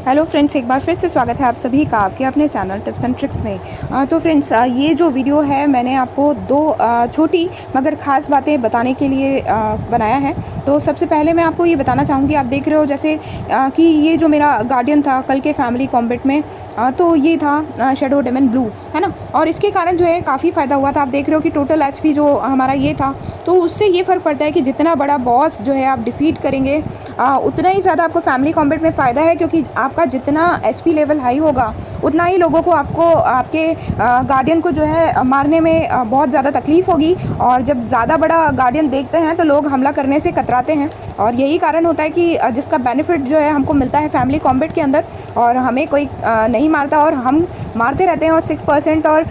Hello friends, एक बार फिर से स्वागत है आप सभी का आपके अपने चैनल टिप्स एंड ट्रिक्स में। तो फ्रेंड्स, ये जो वीडियो है मैंने आपको दो छोटी मगर ख़ास बातें बताने के लिए बनाया है। तो सबसे पहले मैं आपको ये बताना चाहूँगी, आप देख रहे हो जैसे कि ये जो मेरा गार्डियन था कल के फैमिली कॉम्बैट में, तो ये था शैडो डेमन ब्लू, है ना। और इसके कारण जो है काफ़ी फ़ायदा हुआ था। आप देख रहे हो कि टोटल एचपी जो हमारा ये था, तो उससे ये फ़र्क पड़ता है कि जितना बड़ा बॉस जो है आप डिफीट करेंगे उतना ही ज़्यादा आपको फैमिली कॉम्बैट में फ़ायदा है, क्योंकि आपका जितना एचपी लेवल हाई होगा उतना ही लोगों को आपको आपके गार्डियन को जो है मारने में बहुत ज़्यादा तकलीफ़ होगी। और जब ज़्यादा बड़ा गार्डियन देखते हैं तो लोग हमला करने से कतराते हैं, और यही कारण होता है कि जिसका बेनिफिट जो है हमको मिलता है फैमिली कॉम्बैट के अंदर, और हमें कोई नहीं मारता और हम मारते रहते हैं। और 6% और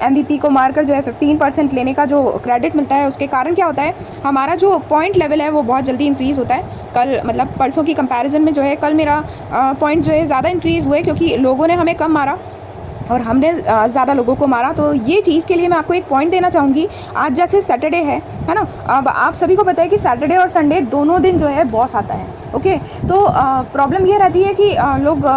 MVP को मारकर जो है 15% लेने का जो क्रेडिट मिलता है, उसके कारण क्या होता है, हमारा जो पॉइंट लेवल है वो बहुत जल्दी इंक्रीज़ होता है। कल मतलब परसों की कंपैरिजन में जो है कल मेरा पॉइंट जो है ज़्यादा इंक्रीज़ हुए, क्योंकि लोगों ने हमें कम मारा और हमने ज़्यादा लोगों को मारा। तो ये चीज़ के लिए मैं आपको एक पॉइंट देना चाहूँगी। आज जैसे सैटरडे है ना। अब आप सभी को पता है कि सैटरडे और संडे दोनों दिन जो है बॉस आता है। ओके, तो प्रॉब्लम ये रहती है कि लोग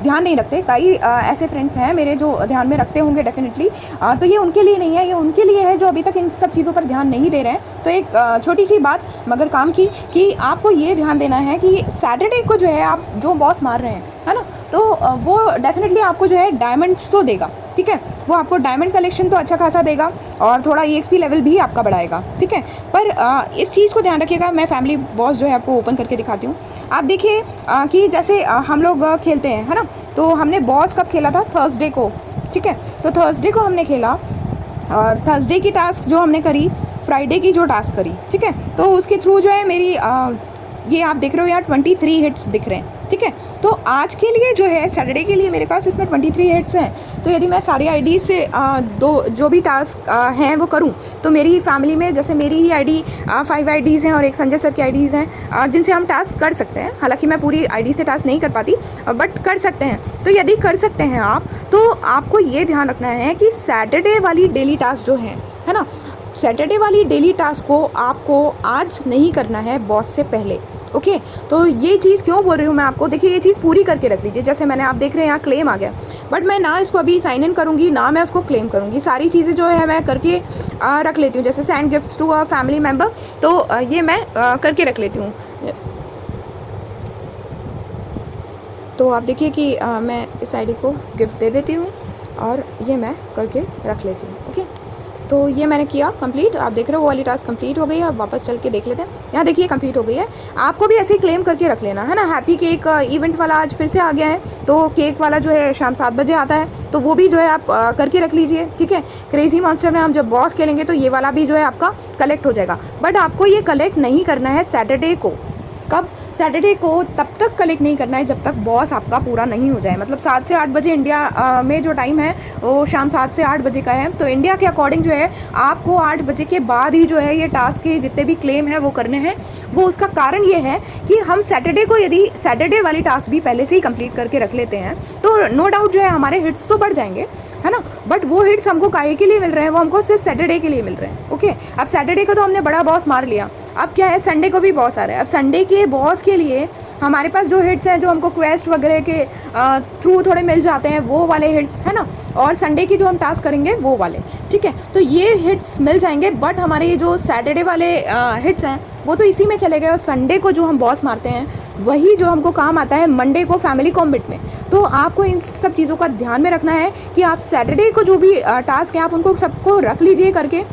ध्यान नहीं रखते। कई ऐसे फ्रेंड्स हैं मेरे जो ध्यान में रखते होंगे डेफिनेटली। तो ये उनके लिए नहीं है, ये उनके लिए है जो अभी तक इन सब चीज़ों पर ध्यान नहीं दे रहे हैं। तो एक छोटी सी बात मगर काम की, कि आपको ये ध्यान देना है कि सैटरडे को जो है आप जो बॉस मार रहे हैं, है ना, तो वो डेफिनेटली आपको जो है डायमंड्स तो देगा। ठीक है, वो आपको डायमंड कलेक्शन तो अच्छा खासा देगा और थोड़ा EXP लेवल भी आपका बढ़ाएगा। ठीक है, पर इस चीज़ को ध्यान रखिएगा। मैं फैमिली बॉस जो है आपको ओपन करके दिखाती हूँ। आप देखिए कि जैसे हम लोग खेलते हैं, है ना, तो हमने बॉस कब खेला था, थर्सडे को। ठीक है, तो थर्सडे को हमने खेला और थर्सडे की टास्क जो हमने करी, फ्राइडे की जो टास्क करी, ठीक है, तो उसके थ्रू जो है मेरी ये आप देख रहे हो यार 23 हिट्स दिख रहे हैं। ठीक है, तो आज के लिए जो है सैटरडे के लिए मेरे पास इसमें 23 हिट्स हैं। तो यदि मैं सारी आईडी से दो जो भी टास्क हैं वो करूं, तो मेरी फैमिली में जैसे मेरी ही आईडी 5 आईडीज़ हैं और एक संजय सर की आईडीज़ हैं जिनसे हम टास्क कर सकते हैं। हालांकि मैं पूरी आईडी से टास्क नहीं कर पाती, बट कर सकते हैं। तो यदि कर सकते हैं आप, तो आपको ये ध्यान रखना है कि सैटरडे वाली डेली टास्क जो है ना, सैटरडे वाली डेली टास्क को आपको आज नहीं करना है बॉस से पहले। ओके, तो ये चीज़ क्यों बोल रही हूँ मैं आपको, देखिए ये चीज़ पूरी करके रख लीजिए। जैसे मैंने आप देख रहे हैं यहाँ क्लेम आ गया, बट मैं ना इसको अभी साइन इन करूँगी ना मैं उसको क्लेम करूँगी। सारी चीज़ें जो है मैं करके रख लेती हूँ। जैसे send gifts to a family member, तो ये मैं करके रख लेती हूँ। तो आप देखिए कि मैं इस आईडी को गिफ्ट दे देती हूँ और ये मैं करके रख लेती हूँ। ओके, तो ये मैंने किया कंप्लीट। आप देख रहे हो वो वाली टास्क कंप्लीट हो गई है। अब वापस चल के देख लेते हैं। यहाँ देखिए कंप्लीट हो गई है। आपको भी ऐसे ही क्लेम करके रख लेना, है ना। हैप्पी केक इवेंट वाला आज फिर से आ गया है, तो केक वाला जो है शाम 7 बजे आता है, तो वो भी जो है आप करके रख लीजिए। ठीक है, क्रेजी मॉन्स्टर में हम जब बॉस खेलेंगे तो ये वाला भी जो है आपका कलेक्ट हो जाएगा। बट आपको ये कलेक्ट नहीं करना है सैटरडे को। कब, सैटरडे को तब तक कलेक्ट नहीं करना है जब तक बॉस आपका पूरा नहीं हो जाए। मतलब 7 से 8 बजे इंडिया में जो टाइम है वो शाम 7 से 8 बजे का है। तो इंडिया के अकॉर्डिंग जो है आपको 8 बजे के बाद ही जो है ये टास्क के जितने भी क्लेम है वो करने हैं। वो उसका कारण ये है कि हम सैटरडे को यदि सैटरडे वाली टास्क भी पहले से ही कंप्लीट करके रख लेते हैं तो नो डाउट जो है हमारे हिट्स तो बढ़ जाएंगे, है ना। बट वो हिट्स हमको काहे के लिए मिल रहे हैं, वो हमको सिर्फ सैटरडे के लिए मिल रहे हैं। ओके, अब सैटरडे को तो हमने बड़ा बॉस मार लिया, अब क्या है संडे को भी बॉस आ रहा है। अब संडे के बॉस के लिए हमारे पास जो हिट्स हैं, जो हमको क्वेस्ट वगैरह के थ्रू थोड़े मिल जाते हैं, वो वाले हिट्स, है ना, और संडे की जो हम टास्क करेंगे वो वाले। ठीक है, तो ये हिट्स मिल जाएंगे। बट हमारे ये जो सैटरडे वाले हिट्स हैं वो तो इसी में चले गए, और संडे को जो हम बॉस मारते हैं वही जो हमको काम आता है मंडे को फैमिली कॉम्बैट में। तो आपको इन सब चीज़ों का ध्यान में रखना है कि आप सैटरडे को जो भी टास्क है आप उनको सबको रख लीजिए करके,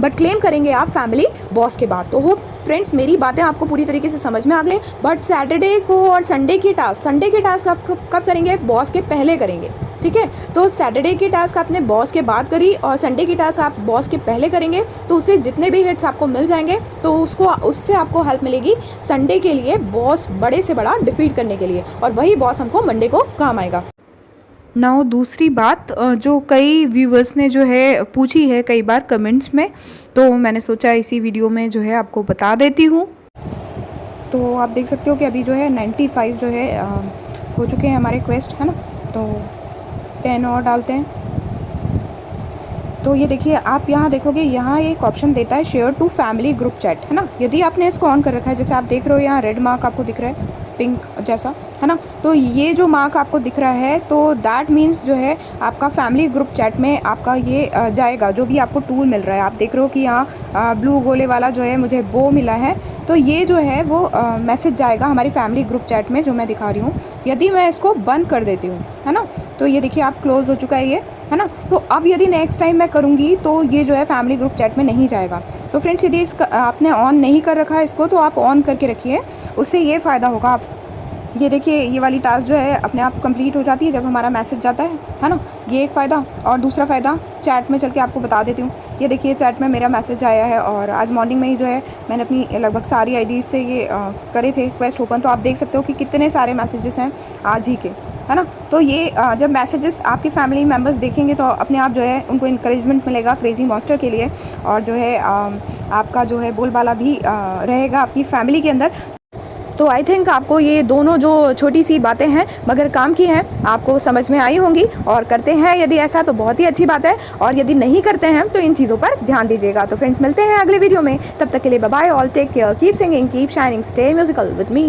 बट क्लेम करेंगे आप फैमिली बॉस के बाद। तो होप फ्रेंड्स मेरी बातें आपको पूरी तरीके से समझ में आ गई। बट सैटरडे को और संडे की टास्क आप कब करेंगे, बॉस के पहले करेंगे। ठीक है, तो सैटरडे की टास्क आपने बॉस के बाद करी और संडे की टास्क आप बॉस के पहले करेंगे, तो उससे जितने भी हिट्स आपको मिल जाएंगे तो उससे आपको हेल्प मिलेगी संडे के लिए बॉस बड़े से बड़ा डिफीट करने के लिए, और वही बॉस हमको मंडे को काम आएगा। नाउ दूसरी बात जो कई व्यूवर्स ने जो है पूछी है कई बार कमेंट्स में, तो मैंने सोचा इसी वीडियो में जो है आपको बता देती हूँ। तो आप देख सकते हो कि अभी जो है 95 जो है हो चुके हैं हमारे क्वेस्ट, है ना। तो 10 और डालते हैं। तो ये देखिए आप यहाँ देखोगे, यहाँ एक ऑप्शन देता है share to family group chat, है ना। यदि आपने इसको ऑन कर रखा है, जैसे आप देख रहे हो यहाँ रेड मार्क आपको दिख रहा है, पिंक जैसा, है ना। तो ये जो मार्क आपको दिख रहा है, तो दैट मीन्स जो है आपका फैमिली ग्रुप चैट में आपका ये जाएगा, जो भी आपको टूल मिल रहा है। आप देख रहे हो कि यहाँ ब्लू गोले वाला जो है मुझे बो मिला है, तो ये जो है वो मैसेज जाएगा हमारी फैमिली ग्रुप चैट में, जो मैं दिखा रही हूँ। यदि मैं इसको बंद कर देती हूँ, है ना, तो ये देखिए आप क्लोज़ हो चुका है ये, है ना। तो अब यदि नेक्स्ट टाइम मैं करूँगी तो ये जो है फैमिली ग्रुप चैट में नहीं जाएगा। तो फ्रेंड्स, यदि इसका आपने ऑन नहीं कर रखा है इसको, तो आप ऑन करके रखिए, उससे ये फ़ायदा होगा आप। ये देखिए ये वाली टास्क जो है अपने आप कंप्लीट हो जाती है जब हमारा मैसेज जाता है ना। ये एक फ़ायदा। और दूसरा फ़ायदा चैट में चल के आपको बता देती हूँ। ये देखिए चैट में मेरा मैसेज आया है, और आज मॉर्निंग में ही जो है मैंने अपनी लगभग सारी आईडी से ये करे थे क्वेस्ट ओपन। तो आप देख सकते हो कि कितने सारे मैसेजेस हैं आज ही के, है ना। तो ये जब मैसेजेस आपके फैमिली मेम्बर्स देखेंगे तो अपने आप जो है उनको इंकरेजमेंट मिलेगा क्रेजी मॉन्स्टर के लिए, और जो है आपका जो है बोलबाला भी रहेगा आपकी फैमिली के अंदर। तो आई थिंक आपको ये दोनों जो छोटी सी बातें हैं मगर काम की हैं, आपको समझ में आई होंगी। और करते हैं यदि ऐसा तो बहुत ही अच्छी बात है, और यदि नहीं करते हैं तो इन चीज़ों पर ध्यान दीजिएगा। तो फ्रेंड्स, मिलते हैं अगले वीडियो में, तब तक के लिए bye bye, all take care, keep singing, keep shining, stay musical with me.